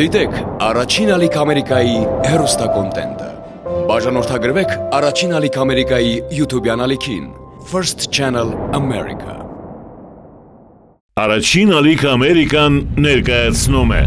Դիտեք առաջին ալիք Ամերիկայի հեռուստակոնտենտը։ Բաժանորդագրվեք առաջին ալիք Ամերիկայի YouTube-յան ալիքին First Channel America։ Առաջին ալիք Ամերիկան ներկայացնում է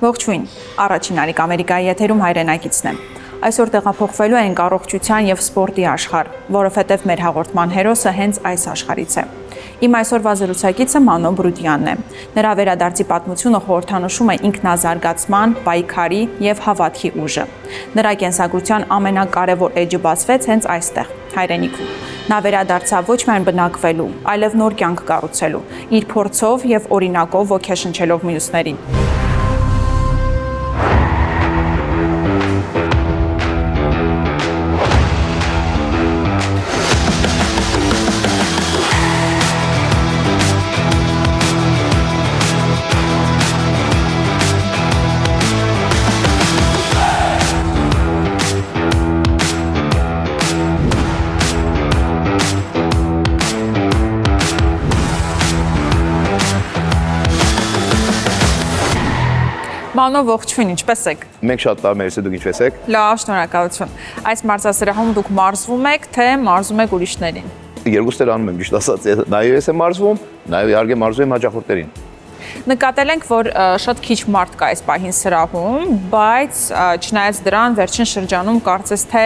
Ողջույն, առաջին ալիք Ամերիկայի եթերում հայրենակիցն եմ։ Այսօր տեղափոխվելու ենք առողջության եւ սպորտի աշխարհ, որովհետեւ մեր հաղորդման հերոսը հենց այս աշխարհից է։ Իմ այսօրվա զրուցակիցը Մանո Բրուդյանն է։ Նրա վերադարձի պատմությունը խորհրդանշում է ինքնազարգացման, պայքարի եւ հավատքի ուժը։ Նրա կենսագրության ամենակարևոր էջը բացվեց հենց այստեղ, հայրենիքում։ Նա վերադարձավ ոչ միայն բնակվելու, այլև նոր կյանք կառուցելու, իր փորձով եւ օրինակով ոգեշնչելով մյուսներին։ Մանո, ողջույն, ինչպե՞ս եք։ Մենք շատ լավ մերսի, դուք ինչպես եք։ Լավ, շնորհակալություն։ Այս մարզասրահում դուք մարզվում եք, թե մարզում եք ուրիշներին։ Երկուսն էլ անում եմ, ճիշտ ասած, նաև ես եմ մարզվում, նաև իհարկե մարզում եմ հաճախորդներին։ Նկատել ենք, որ շատ քիչ մարդ կա այս պահին սրահում, բայց չնայած դրան վերջին շրջանում կարծես թե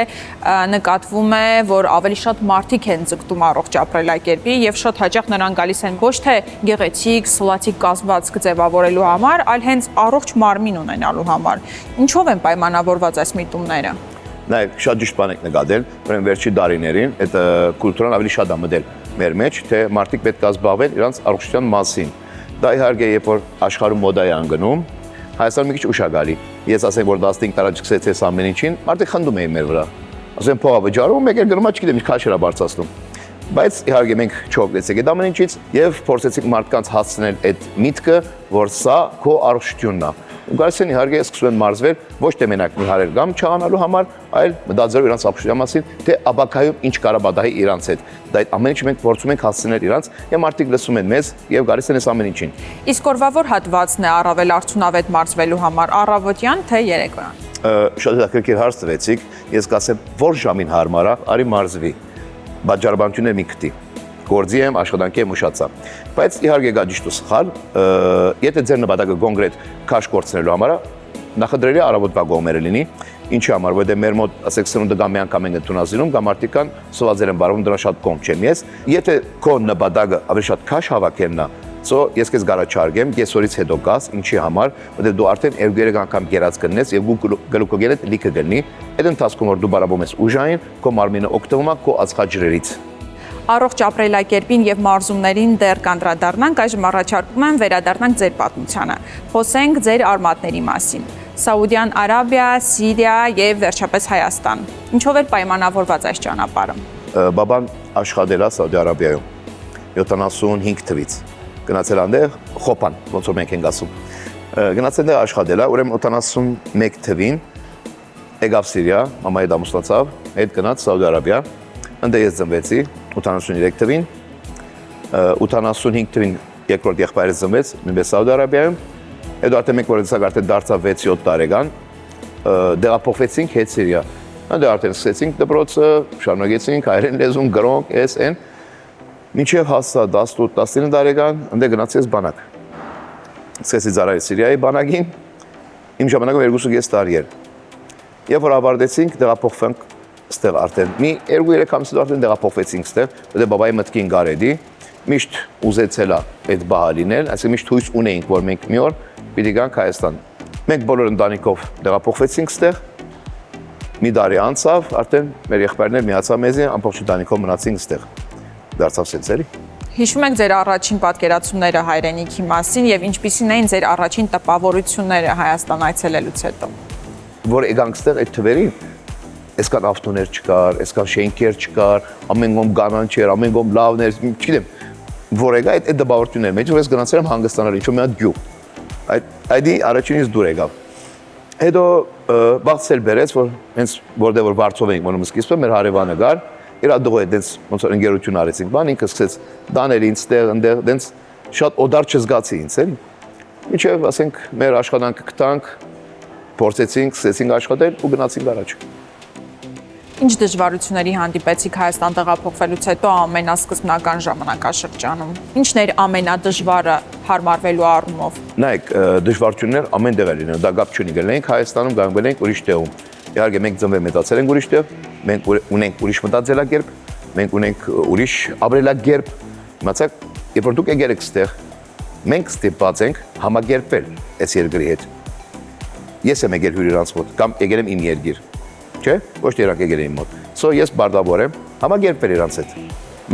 նկատվում է, որ ավելի շատ մարդիկ են ձգտում առողջ ապրելակերպի եւ շատ հաճախ նրանք գալիս են ոչ թե գեղեցիկ, սլացիկ կազմվածք ձևավորելու համար, այլ հենց առողջ մարմին ունենալու համար։ Ինչով են պայմանավորված այս միտումները։ Նաև շատ ճիշտ բան եք նկատել, ուրեմն վերջի տարիներին այդ կուլտուրան ավելի շատ է մտել մեր մեջ, թե մարդիկ պետք է զբաղվեն իրենց առողջության մասին։ Դա իհարկե երբ որ աշխարհում մոդա է անգնում, Հայաստանում մի քիչ ուշ է գալի։ Ես ասեմ, որ 15 տարի սկսեց այս ամեն ինչին, մարդիկ խնդում էին մեր վրա։ Ասեմ, փողը վճարում, մեկ էլ գրում, չգիտեմ, ինչ քաշերա բարձրացնում։ Բայց իհարկե մենք չօգնեցինք այդ ամեն ինչից եւ փորձեցինք մարդկանց հասցնել այդ միտքը, որ սա քո առողջությունն է։ Ու գալիս են իհարկե սկսում են մարզվել ոչ թե մենակ մի հարեր կամ չանալու համար, այլ մտածելով իրանց առողջության մասին, թե աբակայում ինչ կարա բադահի իրանց հետ։ Դա այդ ամեն ինչը մենք փորձում ենք հասցնել իրանց, եւ մարդիկ լսում են մեզ եւ գալիս են այս ամեն ինչին։ Իսկ օրվա որ հատվածն է առավել արդյունավետ մարզվելու համար, առավոտյան թե երեկոյան։ Շատ հետաքրքիր հարց տվեցիք, ես կասեմ, որ ժամին հարմար է, արի մարզվի։ Բաժանաբանությունը մի քտի։ Գործի եմ, աշխատանքի եմ ուշացա։ Բայց իհարկե գա ճիշտ ու սխալ, եթե ձեր նպատակը կոնկրետ քաշ կորցնելու համար է, նախադրելի առավոտվա կողմերը լինի, ինչի համար, որտեղ մեր մոտ, ասեք, սնունդը կամ մի անգամ են տունազինում, կամ մարդիկ կան սովածեր են բարվում, դրա շատ կողմ չեմ ես։ Եթե քո նպատակը ավելի շատ քաշ հավաքելն է, ես քեզ գարաչարգեմ, կեսօրից հետո գաս, ինչի համար, որտեղ դու արդեն 2-3 անգամ գերած կնես եւ գլուկոգենդ լիքը գտնի, այդ ընթացքում որ դու բարաբում ես ուժային, քո մարմինը օգտվում է քո ածխաջրերից։ Առողջ ապրելակերպին եւ մարզումներին դեռ կանդրադառնանք, այժմ առաջարկում եմ վերադառնանք ձեր պատմությանը։ Խոսենք ձեր արմատների մասին։ Սաուդյան Արաբիա, Սիրիա եւ վերջապես Հայաստան։ Ինչով էր պայմանավորված այս ճանապարհը։ Բաբան աշխատել է Սաուդի Արաբիայում 75 թվականից։ Գնացել այնտեղ խոպան, ոնց որ մենք ենք ասում։ Գնացել այնտեղ աշխատել է, ուրեմն 81 թվին եկավ Սիրիա, մամայի դամուսլացավ, հետ գնաց Սաուդի Արաբիա։ Այնտեղ ես ծնվեցի 83 թվին, 85 թվին երկրորդ եղբայրս ծնվեց նույնպես Սաուդի Արաբիայում, հետո արդեն մենք որ արդեն դարձավ 6-7 տարեկան, տեղափոխվեցինք հետ Սիրիա։ Այնտեղ արդեն սկսեցինք դպրոցը, շարունակեցինք հայերեն լեզուն, գրոնք, էս, մինչև հասա 18-19 տարեկան, այնտեղ գնացի ես բանակ։ Սկսեցի ծառայել Սիրիայի բանակին, իմ ժամանակում 2.5 տարի էր։ Երբ որ ավարտեցինք, տեղափոխվենք ստեղ արդեն մի 2-3 ամիս հետո արդեն տեղափոխվեցինք ստեղ, որտեղ բաբայի մտքին գարեդի, միշտ ուզեցել է այդ բահը լինել, այսինքն միշտ հույս ունեինք, որ մենք մի օր պիտի գանք Հայաստան։ Մենք բոլոր ընտանիքով տեղափոխվեցինք ստեղ, մի տարի անցավ, արդեն մեր եղբայրներ միացան մեզի, ամբողջ ընտանիքով մնացինք ստեղ։ Դարձավ սենցերի։ Հիշում եք ձեր առաջին պատկերացումները հայրենիքի մասին եւ ինչպիսին էին ձեր առաջին տպավորությունները Հայաստան այցելելուց հետո։ Որ եկանք ստեղ այդ թվերին, այսքան ավտոներ չկար, այսքան շենքեր չկար, ամեն կողմ կանանչ էր, ամեն կողմ լավն էր, չգիտեմ, որ եկա այդ տպավորություններ մեջ, որ ես գնացել եմ հանգստանալ ինչ-որ մի հատ գյուղ։ Այդ առաջինից դուր եկավ։ Հետո բացել բերեց, որ հենց որտեղ որ վարձով էինք մնում սկիզբը, մեր հարևանը գար, իր դողը դենց ոնց որ ընկերություն արեցինք, բան ինքը սկսեց դանել ինձ տեղ ընդեղ դենց շատ օդար չզգացի ինձ էլի։ Ինչեւ ասենք մեր աշխատանքը գտանք, փորձեցինք, սկսեցինք աշխատել ու գնացինք առաջ։ Ինչ դժվարությունների հանդիպեցիք Հայաստան տեղափոխվելուց հետո ամենասկզբնական ժամանակաշրջանում։ Ինչն էր ամենադժվարը հարմարվելու առումով։ Նայեք, դժվարություններ ամենտեղ են լինում, դա գապ չունի, գնենք Հայաստանում, գնենք ուրիշ տեղում։ Իհարկե մենք ծնվել մեծացել ենք ուրիշ տեղ, մենք ունենք ուրիշ մտածելակերպ, մենք ունենք ուրիշ ապրելակերպ։ Իմացաք, երբ որ դուք եկել եք ստեղ, մենք ստիպված ենք համագերպել այս երկրի հետ։ Ես եմ եկել հյուրիրանց մոտ, կամ եկել եմ իմ երկիր, չէ՞, ոչ թե իրանք եկել են իմ մոտ։ So ես բարդավոր եմ, համագերպել իրանց հետ։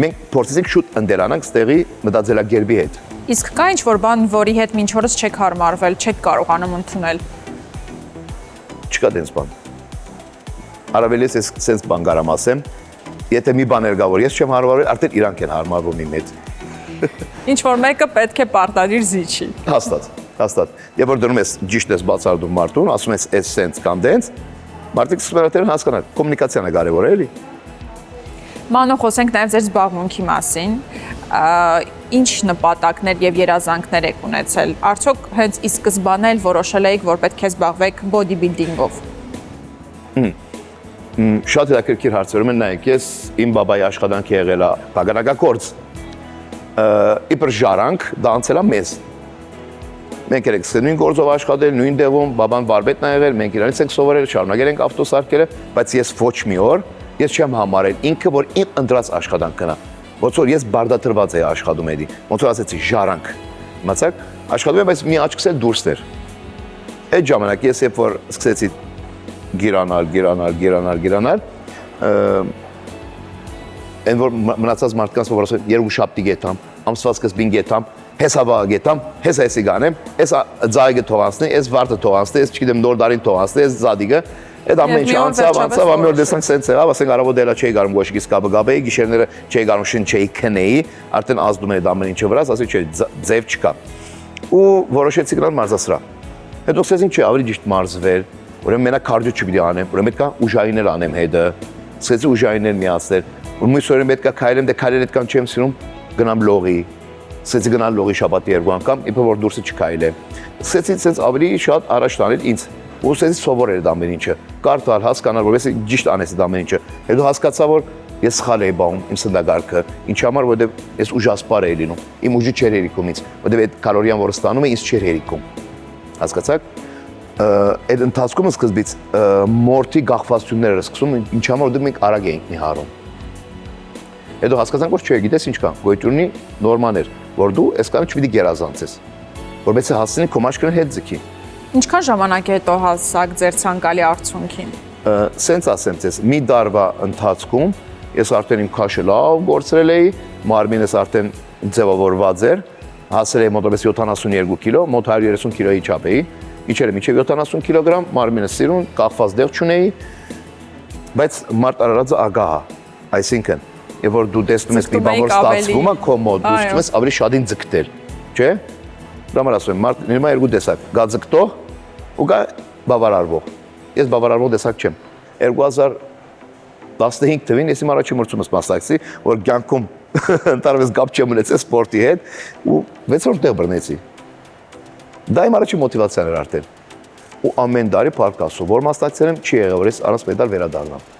Մենք փորձեցինք շուտ ընտելանանք ստեղի մտածելակերպի հետ։ Իսկ կա ինչ-որ բան, որի հետ մինչ օրս չեք հարմարվել, չեք կարողանում ընդունել։ Չկա դենց բան։ Արավելից ես սենց բան կարամ ասեմ, եթե մի բան գա, որ ես չեմ հարմարվել, արդեն իրանք են հարմարվում իմ հետ։ Ինչ-որ մեկը պետք է պարտադիր զիջի։ Հաստատ։ Երբ որ դնում ես ճիշտ ես բացառում մարդուն, ասում ես այս սենց կամ դենց, մարդիկ սկսում են հասկանալ, կոմունիկացիան է կարևոր, էլի։ Մանո, խոսենք նաև ձեր զբաղմունքի մասին։ Ինչ նպատակներ եւ երազանքներ եք ունեցել։ Արդյոք հենց ի սկզբանե որոշել եք, որ պետք է զբաղվեք բոդիբիլդինգով։ Շատ հետաքրքիր հարցերում են, նայեք, ես իմ բաբայի աշխատանքի եղել է բաղանակագործ։ Իբր ժարանք դա անցել է մեզ։ Մենք երեք նույն գործով աշխատել, նույն տեղում, բաբան վարպետն ա եղել, մենք իրանից ենք սովորել, շարունակել ենք ավտոսարքերը, բայց ես ոչ մի օր ես չեմ համարել ինքը, որ իմ ընտրած աշխատանքն է։ Ոնց որ ես բարդատրված էի աշխատում էի, ոնց որ ասեցի ժարանք։ Իմացաք, աշխատում եմ, բայց մի աչքս էլ դուրս էր։ Այդ ժամանակ ես երբ որ սկսեցի գիրանալ, այն որ մնացած մարդկանց որ ասում երկու շաբթի գետամ, ամսվա սկզբին գետամ, հեսաբա գետամ, հեսա էսի գանեմ, էս ձայգը թողանցնի, էս վարտը թողանցնի, էս չգիտեմ նոր դարին թողանցնի, էս զադիգը, այդ ամեն ինչ անցավ, ամեն օր տեսանք սենց եղավ, ասենք արավոտ դելա չէի գարում գոշիկից կաբը-գաբեի, գիշերները չէի գարում շին չէի քնեի, արդեն ազդում էր ամեն ինչը վրաս, ասի չէ, ձև չկա։ Ու որոշեցի գնալ մարզասրահ։ Հետո սկսեցինք չէ, ավելի ճիշտ մարզվել, ուրեմն մենակ կարդիո չպիտի անեմ, ուրեմն պետք է ուժայիներ անեմ հետը, սկսեցի ուժայիներ միացնել, ու մյուս օրերին պետք է քայլեմ, դե քայլել այդքան չեմ սիրում, գնամ լողի, սկսեցի գնալ լողի շաբաթի երկու անգամ, իբր որ դուրսը չքայլեմ, սկսեցի ցենց ավելի շատ առաջ տանել ինձ, ու սկսեցի սովորել այդ ամեն ինչը, կարդալ, հասկանալ, որովհետեւ ճիշտ անես այդ ամեն ինչը, հետո հասկացա, որ ես սխալ էի բաղում իմ սննդակարգը, ինչի համար, որովհետեւ ես ուժասպար էի լինում, իմ ուժը չէր հերիքում ինձ, որովհետեւ այդ կալորիան, որ ստանում եմ, ինձ չէր հերիքում, հասկացաք։ Այդ ընթացքում սկզբից մորթի գաղափարություններ էր սկսում, ինչի համար որ մենք արագ էինք մի հարում։ Հետո հասկացանք, որ չէ, գիտես ինչ կա, գոյությունի նորմաներ, որ դու այսքանը չպիտի գերազանցես, որովհետեւ հասցնի քո մաշկը հետ ձգի։ Ինչքան ժամանակ է հետո հասակ ձեր ցանկալի արդյունքին։ Սենց ասեմ ձեզ, մի տարվա ընթացքում ես արդեն իմ քաշը լավ գործրել էի, մարմինս արդեն ձևավորված էր, հասել էի մոտավորապես 72 կիլո, մոտ 130 կիլոյի չափ էի, իջել եմ մինչև 70 կիլոգրամ, մարմինս սիրուն, կախված դեղ չունեի, բայց մարդ արարածը ագահ է, այսինքն, երբ որ դու տեսնում ես մի բան որ ստացվում է քո մոտ, դու սկսում ես ավելի շատին ձգտել, չէ՞։ Դրա համար ասում եմ, մարդ ներմա երկու տեսակ, գա ձգտող ու գա բավարարվող։ Ես բավարարվող տեսակ չեմ։ 2015 թվականին ես իմ առաջին մրցումս մասնակցի, որ կյանքում ընդհանրապես գապ չեմ ունեցել սպորտի հետ ու 6-րդ տեղ բռնեցի։ Դա իմ առաջին մոտիվացիան էր արդեն։ Ու ամեն տարի պարկասով, որ մասնակցել եմ, չի եղել, որ ես առանց մեդալ վերադառնամ։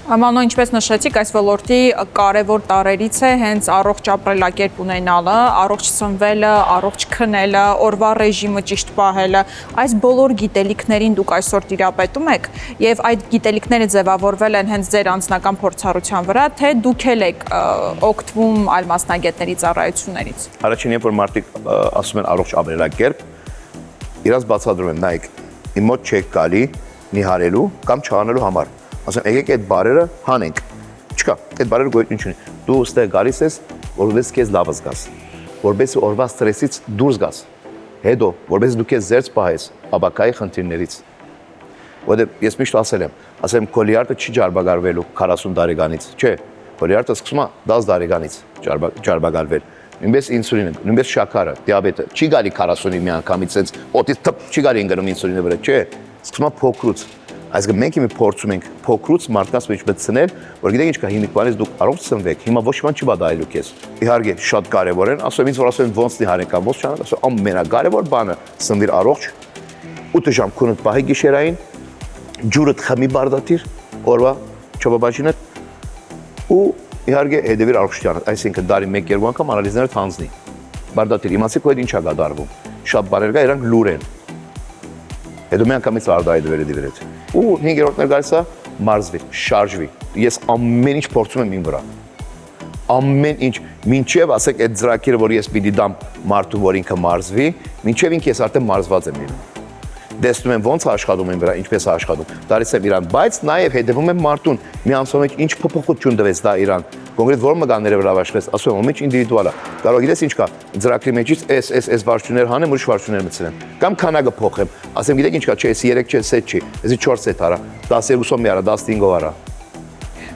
Մանո, ինչպես նշեցիք, այս ոլորտի կարևոր տարերից է հենց առողջ ապրելակերպ ունենալը, առողջ սնվելը, առողջ քնելը, օրվա ռեժիմը ճիշտ պահելը։ Այս բոլոր գիտելիքներին դուք այսօր տիրապետում եք եւ այդ գիտելիքները ձևավորվել են հենց ձեր անձնական փորձառության վրա, թե դուք եք օգտվում այլ մասնագետների ծառայություններից։ Առաջին երբ որ մարդիկ ասում են առողջ ապրելակերպ, իրաց բացատրում եմ, նայեք, իմ մոտ չեք գալի նիհարելու կամ չանելու համար։ Ասեմ, եկեք այդ բարերը հանենք։ Չկա, այդ բարերը գոյություն չունի։ Դու ստեղ գալիս ես, որովհետեւ քեզ լավ զգաս, որովհետեւ օրվա ստրեսից դուրս գաս։ Հետո, որովհետեւ դու քեզ զերծ պահես աբակայի խնդիրներից։ Որովհետեւ ես միշտ ասեմ, քոլիարտը չի ջարբագարվելու 40 տարեկանից, չէ։ Քոլիարտը սկսում է 10 տարեկանից ջարբագարվել։ Նույնպես ինսուլինը, նույնպես շաքարը, դիաբետը չի գալի 40-ի մի անգամից, sense օտից թփ չի գալի ընկնում ինսուլինը վրա, չէ։ Սկսում է փոքրուց։ Այսինքն մենք հիմա փորձում ենք փոքրուց մարդկանց մեջ մտցնել, որ գիտեք ինչ կա, հիմիկվանից դուք առողջ ծնվեք, հիմա ոչ մի բան չի բադայելու քեզ։ Իհարկե, շատ կարևոր են, ասում ինձ որ ասում են ոնց դի հարեն կամ ոնց չանեք, ասում ամենակարևոր բանը ծնվիր առողջ, 8 ժամ քունդ պահի գիշերային, ջուրը խմի բարդատիր, օրվա չոբաբաչինը ու իհարկե հետևիր առողջությանը, այսինքն դարի 1-2 անգամ անալիզները թանձնի։ Բարդատիր, իմացի քո հետ ինչ է կատարվում։ Շատ բաներ կա, իրանք լուր են։ Հետո մի անգամից արդայդվերը դիվերեց։ Ու 5-րդներ գալիս է մարզվի, շարժվի։ Ես ամեն ինչ փորձում եմ իմ վրա։ Ամեն ինչ, մինչև ասեք այդ ծրագիրը, որ ես պիտի դամ մարդու, որ ինքը մարզվի, մինչև ինքը ես արդեն մարզված եմ լինում։ Տեսնում եմ ոնց է աշխատում իմ վրա, ինչպես է աշխատում։ Դարից եմ իրան, բայց նաև հետևում եմ մարդուն։ Մի ամսով մեջ ինչ փոփոխություն տվեց դա իրան։ Կոնկրետ որ մկանները վրա վաշվեց, ասում եմ, ինչ ինդիվիդուալ է։ Կարող գիտես ինչ կա, ծրագրի մեջից այս վարչություններ հանեմ, ուրիշ վարչություններ մտցնեմ։ Կամ քանակը փոխեմ։ Ասեմ, գիտեք ինչ կա, չէ, էս 3 չէ, սեթ չի, էսի 4 սեթ արա, 12-ով մի արա, 15-ով արա։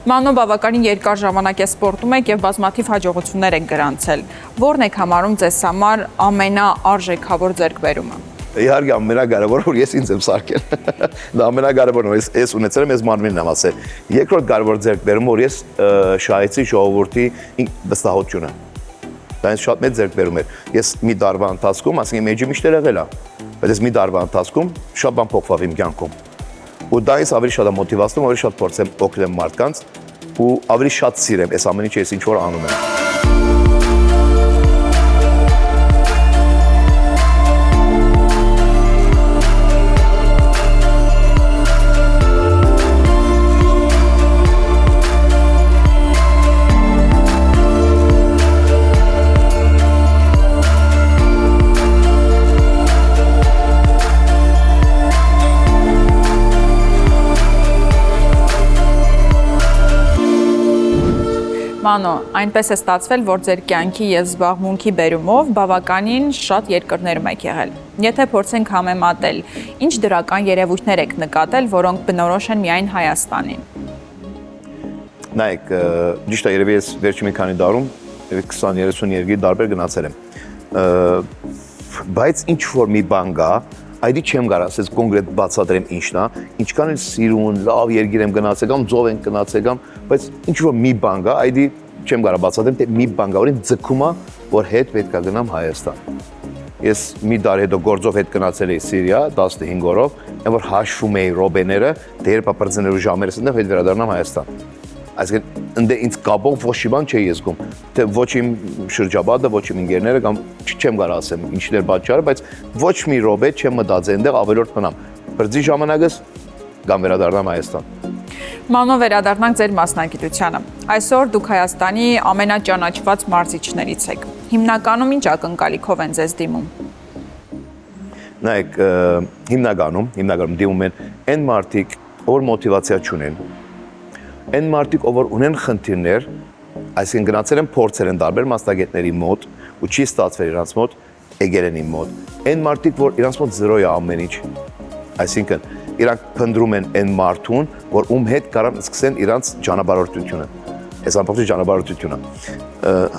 Մանո բավականին երկար ժամանակ է սպորտում եք եւ բազմաթիվ հաջողություններ եք գրանցել։ Որն եք համարում ձեզ համար ամենաարժեքավոր ձեռքբերումը։ Իհարկե ամենակարևորը որ ես ինձ եմ սարքել։ Դա ամենակարևորն է, ես ունեցել եմ ես մարմինն եմ ասել։ Երկրորդ կարևոր ձեռքբերումը որ ես շահեցի ժողովրդի վստահությունը։ Դա ինձ շատ մեծ ձեռքբերում էր։ Ես մի տարվա ընթացքում, ասենք մեջի միշտ եղել է, բայց ես մի տարվա ընթացքում շատ բան փոխվավ իմ կյանքում։ Ու դա ինձ ավելի շատ է մոտիվացնում, ավելի շատ փորձեմ օգնել մարդկանց ու ավելի շատ սիրեմ այս ամեն ինչը ես ինչ որ անում եմ։ Մանո, այնպես է ստացվել, որ ձեր կյանքի եւ զբաղմունքի բերումով բավականին շատ երկրներում եք եղել։ Եթե փորձենք համեմատել, ինչ դրական երևույթներ եք նկատել, որոնք բնորոշ են միայն Հայաստանին։ Նայեք, ճիշտ է, երևի ես վերջին մի քանի տարում 20-30 երկրի տարբեր գնացել եմ։ Բայց ինչ որ մի բան կա, այդի չեմ կարող ասես կոնկրետ բացատրեմ ինչն է, ինչքան էլ սիրուն, լավ երկիր եմ գնացել կամ ձով են գնացել կամ, բայց ինչ որ մի բան կա, այդի չեմ կարող բացատրեմ, թե մի բան կա, որին ձգում է, որ հետ պետք է գնամ Հայաստան։ Ես մի տարի հետո գործով հետ գնացել էի Սիրիա 15 օրով, այն որ հաշվում էի ռոբեները, դե երբ ապրծնելու ժամերս ընդ հետ վերադառնամ Հայաստան։ Այսինքն ընդ ինձ կապող ոչ մի բան չէի զգում, թե ոչ իմ շրջապատը, ոչ իմ ընկերները կամ չեմ կարող ասեմ ինչն էր պատճառը, բայց ոչ մի րոպե չեմ մտածել այնտեղ ավելորդ մնամ։ Բրձի ժամանակս կամ վերադառնամ Հայաստան։ Մանո, վերադառնանք ձեր մասնագիտությանը։ Այսօր դուք Հայաստանի ամենաճանաչված մարզիչներից եք։ Հիմնականում ինչ ակնկալիքով են ձեզ դիմում։ Նայեք, հիմնականում դիմում են այն մարդիկ, որ մոտիվացիա չունեն։ Այն մարդիկ, ով ունեն խնդիրներ, այսինքն գնացել են փորձել են տարբեր մասնագետների մոտ ու չի ստացվել իրանց մոտ, եկել են իմ մոտ։ Այն մարդիկ, որ իրանց մոտ 0 է ամեն ինչ, այսինքն իրանք փնտրում են այն մարդուն, որ ում հետ կարան սկսեն իրանց ճանապարհորդությունը։ Այս ամբողջ ճանապարհորդությունը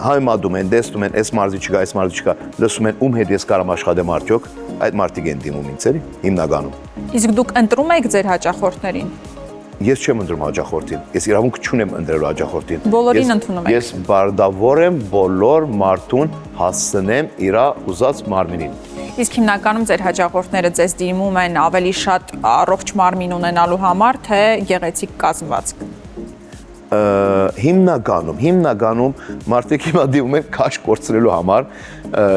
համեմատում են, տեսնում են, այս մարզի չկա, լսում են ում հետ ես կարամ աշխատեմ արդյոք, այդ մարդիկ են դիմում ինձ էլի, հիմնականում։ Իսկ դուք ընտրում եք ձեր հաճախորդներին։ Ես չեմ ընտրում հաճախորդին, ես իրավունք չունեմ ընտրելու հաճախորդին։ Բոլորին ընդունում եք։ Ես բարդավոր եմ բոլոր մարդուն հասցնեմ իր ուզած մարմինին։ Իսկ հիմնականում ձեր հաճախորդները ձեզ դիմում են ավելի շատ առողջ մարմին ունենալու համար, թե գեղեցիկ կազմվածք։ Հիմնականում մարդիկ հիմա դիմում են քաշ կորցնելու համար,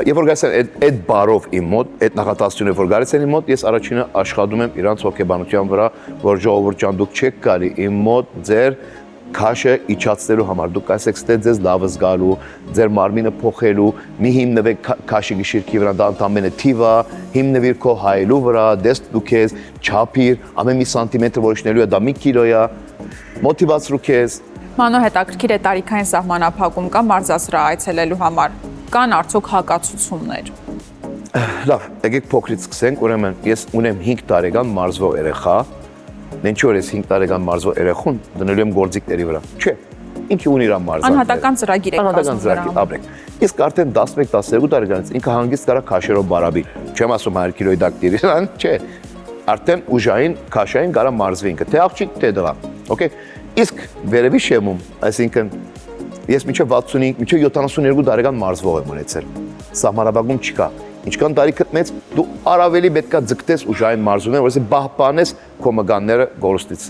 երբ որ գալիս են այդ բարով իմ մոտ, այդ նախատեսությունը որ գալիս են իմ մոտ, ես առաջինը աշխատում եմ իրանց հոգեբանության վրա, որ ժողովուրդ ջան դուք չեք գալի իմ մոտ ձեր քաշը իջացնելու համար, դուք ասեք ստե ձեզ լավ զգալու, ձեր մարմինը փոխելու, մի հիմնվեք քաշի գիշերքի վրա, դա ընդամենը թիվ է, հիմնվիր քո հայելու վրա, դես դու քեզ չափիր, ամեն մի սանտիմետր որոշնելու է, դա մի կիլո է, մոտիվացրու քեզ։ Մանո, հետաքրքիր է տարիքային սահմանափակում կա մարզասրահ այցելելու համար։ Կան արդյոք հակացություններ։ Լավ, եկեք փոքրից սկսենք, ուրեմն ես ունեմ 5 տարեկան մարզվող երեխա, Նենչ որ ես 5 տարեկան մարզվող երեխուն դնելու եմ գործիքների վրա։ Չէ, ինքը ունի իր մարզանքները։ Անհատական ծրագիր եք Անհատական ծրագիր, ապրեք։ Իսկ արդեն 11-12 տարեկանից ինքը հանգիստ կարա քաշերով բարաբի։ Չեմ ասում 100 կիլոյի դակ տիրան, չէ։ արդեն ուժային քաշային գարա մարզվի ինքը, թե աղջիկ, թե տղա։ Okay։ Իսկ վերևի շեմում, այսինքն ես մինչև 65, մինչև 72 տարեկան մարզվող եմ ունեցել։ Սահմանափակում չկա։ Ինչքան տարի գտնես, դու առավելի պետքա ձգտես ուժային մարզումներ, որովհետեւ պահպանես քո մգանները գորուստից։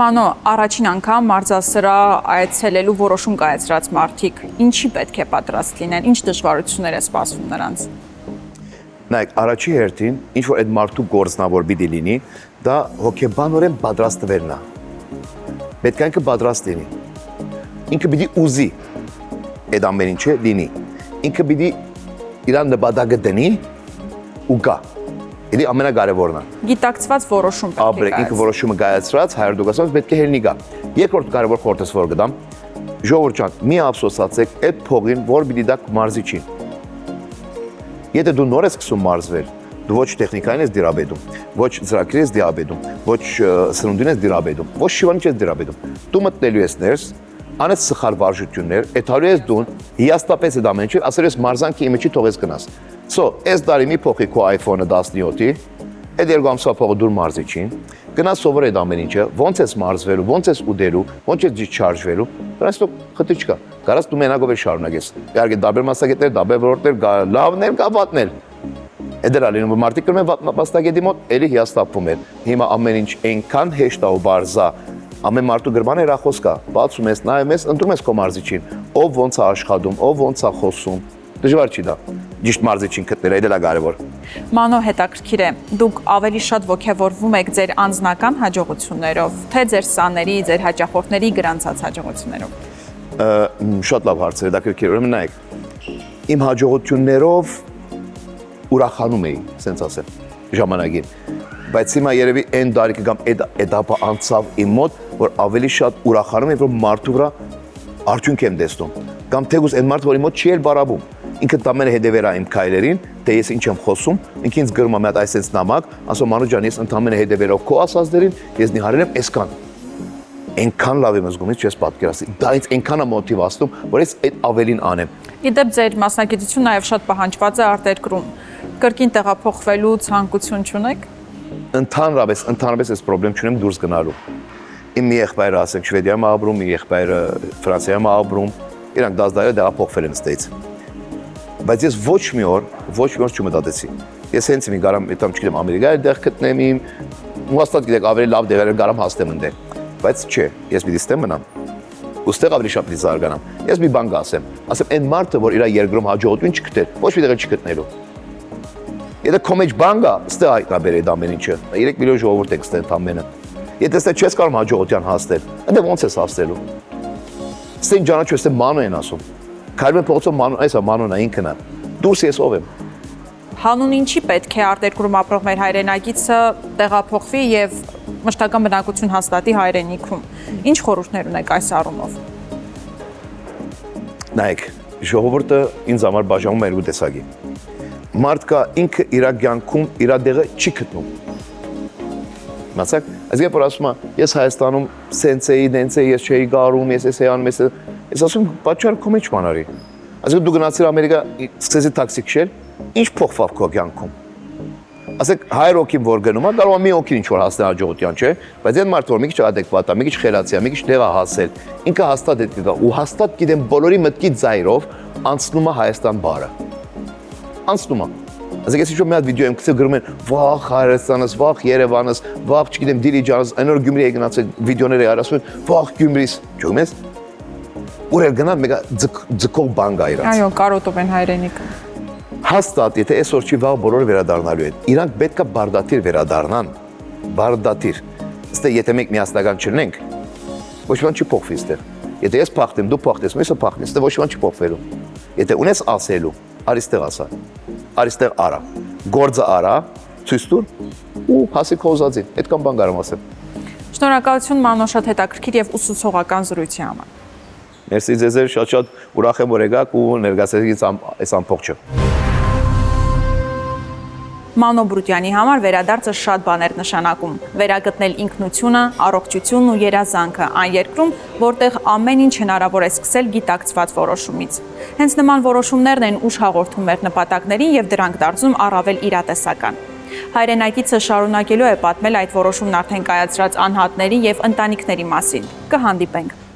Մանո, առաջին անգամ մարզասրահ այցելելու որոշում կայացրած մարդիկ ինչի պետք է պատրաստ լինեն, ինչ դժվարություններ է սպասվում նրանց։ Նայեք, առաջի հերթին, ինչ որ այդ մարդու գործնավոր պիտի լինի, դա հոգեբանորեն պատրաստվելն է։ Պետք է ինքը պատրաստ լինի։ Ինքը պիտի ուզի այդ ամեն ինչը լինի։ Ինքը պիտի իրան նպատակը դնի ու գա։ Էլի ամենակարևորն է։ Գիտակցված որոշում պետք է կայացնի։ Ինքը որոշումը կայացրած 100% պետք է հելնի գա։ Երկրորդ կարևոր խորհուրդս որ կդամ, ժողովուրդ ջան, մի ափսոսացեք այդ փողին, որ պիտի դա մարզի չի։ Եթե դու նոր ես սկսում մարզվել, դու ոչ տեխնիկային ես դիրաբեդում, ոչ ծրագրի ես դիրաբեդում, ոչ սնունդին ես դիրաբեդում, ոչ շիվանի ես դիրաբեդում։ Դու մտնելու ես ներս, անես սխալ վարժություններ, էթալու ես դուն, հիաստապես այդ ամեն ինչը, ասել ես մարզանքի իմիջի թողես գնաս։ So, այս տարի մի փոխի քո iPhone-ը 17-ի, այդ երկու ամսվա փողը դուր մարզիչին, գնաս սովոր այդ ամեն ինչը, ոնց ես մարզվելու, ոնց ես ուդելու, ոնց ես discharge-վելու, դրանից դու խնդիր չկա։ Կարաս դու մենակով ես շարունակես։ Իհարկե դաբեր մասնագետներ, դաբեր ոլորտներ, լավներ, կապատներ։ Այդ էլ լինում մարդիկ կրում են մասնագետի մոտ, էլի հիաստափվում են։ Հիմա ամեն ինչ այնքան հեշտ է ու բարձա, ամեն մարդու գրման հեռախոս կա, բացում ես, նայում ես, ընտրում ես քո մարզիչին, ով ոնց է աշխատում, ով ոնց է խոսում։ Դժվար չի դա։ Ճիշտ մարզիչին գտնել, այդ էլ է կարևոր։ Մանո, հետաքրքիր է, դուք ավելի շատ ոգևորվում եք ձեր անձնական հաջողություններով, թե ձեր սաների, ձեր հաճախորդների գրանցած հաջողություններով։ Շատ լավ հարց է, հետաքրքիր։ Ուրեմն նայեք, իմ հաջողություններով ուրախանում էի, ասենց ասեմ, ժամանակին։ Բայց հիմա երևի այն դարիքը կամ այդ էտապը անցավ իմ մոտ, որ ավելի շատ ուրախանում եմ, որ մարդու վրա արդյունք եմ տեսնում։ Կամ թեկուզ այն մարդը, որի մոտ չի էլ բարաբում։ Ինքը տամենը հետևեր է իմ քայլերին, թե ես ինչ եմ խոսում, ինքը ինձ գրում է մի հատ այսպես նամակ, ասում Մանո ջան, ես ընդամենը հետևերով քո ասածներին, ես նիհարել եմ այսքան։ Այնքան լավ եմ զգում, ես պատկերացրի։ Դա ինձ այնքան է մոտիվացնում, որ ես այդ ավելին անեմ։ Իդեպ ձեր մասնագիտությունը նաև շատ պահանջված է արտերկրում։ Կրկին տեղափոխվելու ցանկություն չունեք։ Ընդհանրապես այս խնդրեմ չունեմ դուրս գնալու։ Իմ մի եղբայրը, ասենք, Շվեդիայում է ապրում, մի եղբայրը Ֆրանսիայում է ապրում, իրանք դասդարը տեղափոխվել են ստեյց։ Բայց ես ոչ մի օր չմտածեցի։ Ես հենց մի գարամ, այդամ չգիտեմ, Ամերիկայի դեղ գտնեմ իմ, ու հաստատ գիտեք, ավելի լավ դեղեր գարամ հասնեմ ընդեղ։ Բայց չէ, ես պիտի ստեմ մնամ։ Ոստեղ ավելի շատ պիտի զարգանամ։ Ես մի բան կասեմ, այն մարդը, որ իր երկրում հաջողություն չգտել, ոչ մի տեղ չգտնելու։ Եթե քո մեջ բան կա, ստե հայտնաբեր այդ ամեն ինչը։ 3 միլիոն ժողովուրդ եք ստե ընդամենը։ Եթե ստե չես կարող հաջողության հասնել, ընդ ոնց ես հասնելու։ Ստե ճանաչու, ստե Մանո են ասում։ Քայլում փողոցով Մանո, այսա Մանոնն է ինքն է։ Դուրս ես ով եմ։ Հանուն ինչի պետք է արտերկրում ապրող մեր հայրենակիցը տեղափոխվի եւ մշտական բնակություն հաստատի հայրենիքում։ Ինչ խորհուրդներ ունեք այս առումով։ Նայեք, ժողովուրդը ինձ համար բաժանում է երկու տեսակի։ Մարդկա ինքը իր կյանքում իր դեղը չի գտնում։ Մացակ, այսինքն որ ասում եմ, ես Հայաստանում սենց էի, դենց էի, ես չէի գարում, ես էի անում, ես ասում պատճառը քո մեջ բան արի։ Այսինքն դու գնացիր Ամերիկա, սկսեցի տաքսի քշել, ինչ փոխվավ քո կյանքում։ Ասեք 100 հոգին որ գնում է, կարող է մի հոգին ինչ որ հասնել հաջողության, չէ՞, բայց այդ մարդը որ մի քիչ adekvat է, մի քիչ խելացի է, մի քիչ դեղա հասել, ինքը հաստատ այդ կգա ու հաստատ գիտեմ բոլորի մտքի ձայրով անցնում է Հայաստան բարը։ Անցնում է։ Այսինքն ես ինչ-որ մի հատ վիդեո եմ գցել գրում են վախ Հայաստանս, վախ Երևանս, վախ չգիտեմ Դիլիջանս, այնօր Գյումրի է գնացել վիդեոներ է արասում, վախ Գյումրիս, ճուգում ես։ Ուր էլ գնան մեգա ձգող բան կա իրաց։ Այո, կարոտով են հայրենիքը։ Հաստատ, եթե այսօր չի վաղ բոլորը վերադառնալու են։ Իրանք պետք է բարդաթիր վերադառնան։ Բարդաթիր։ Ստե եթե մենք միասնական չլինենք, ոչ ոք չի փոխվի ստեղ։ Եթե ես փախտեմ, դու փախտես, մյուսը փախնի, ստե ոչ ոք չի փոխվելու։ Եթե ունես ասելու, արիստեղ ասա։ Արիստեղ արա։ Գործը արա, ցույց տուր ու հասի քո ուզածին։ Այդքան բան կարամ ասեմ։ Շնորհակալություն Մանո, շատ հետաքրքիր եւ ուսուցողական զրույցի համար։ Մերսի ձեզ, շատ ուրախ եմ որ եկաք ու ներկայացրեցիք այս ամբողջը։ Մանո Բրուտյանի համար վերադարձը շատ բան էր նշանակում. վերագտնել ինքնությունը, առողջությունն ու երազանքը այն երկրում, որտեղ ամեն ինչ հնարավոր է սկսել գիտակցված որոշումից։ Հենց նման որոշումներն են ուշ հաղորդում մեր նպատակներին եւ դրանք դարձում առավել իրատեսական։ Հայրենակիցը շարունակելու է պատմել այդ որոշումն արդեն կայացրած անհատների եւ ընտանիքների մասին։ Կհանդիպենք։